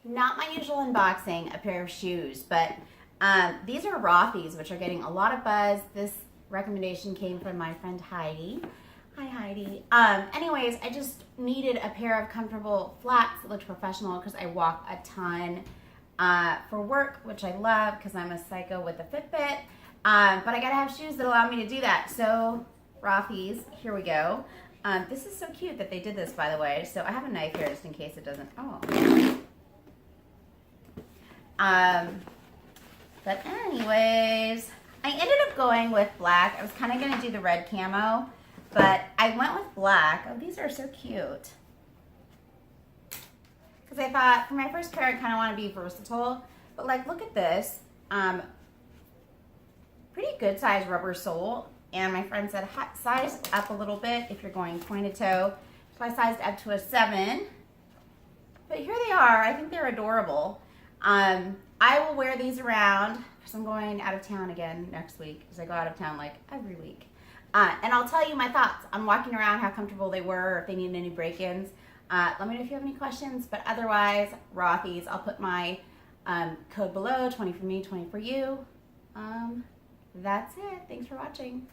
not my usual unboxing, a pair of shoes, but these are ROTHY'S, which are getting a lot of buzz. This recommendation came from my friend Heidi. Hi, Heidi. Anyways, I just needed a pair of comfortable flats that looked professional because I walk a ton for work, which I love because I'm a psycho with a Fitbit. But I gotta have shoes that allow me to do that. So ROTHY'S, here we go. This is so cute that they did this, by the way. So I have a knife here just in case it doesn't. But anyways, I ended up going with black. I was kind of gonna do the red camo, but I went with black. Oh, these are so cute. Because I thought for my first pair, I kind of want to be versatile. But like, look at this. Pretty good size rubber sole. And my friend said size up a little bit if you're going pointed toe. So I sized up to a 7. But here they are. I think they're adorable. I will wear these around because I'm going out of town again next week because I go out of town like every week. And I'll tell you my thoughts on walking around, how comfortable they were, or if they need any break-ins. Let me know if you have any questions. But otherwise, ROTHY'S. I'll put my code below, 20 for me, 20 for you. That's it. Thanks for watching.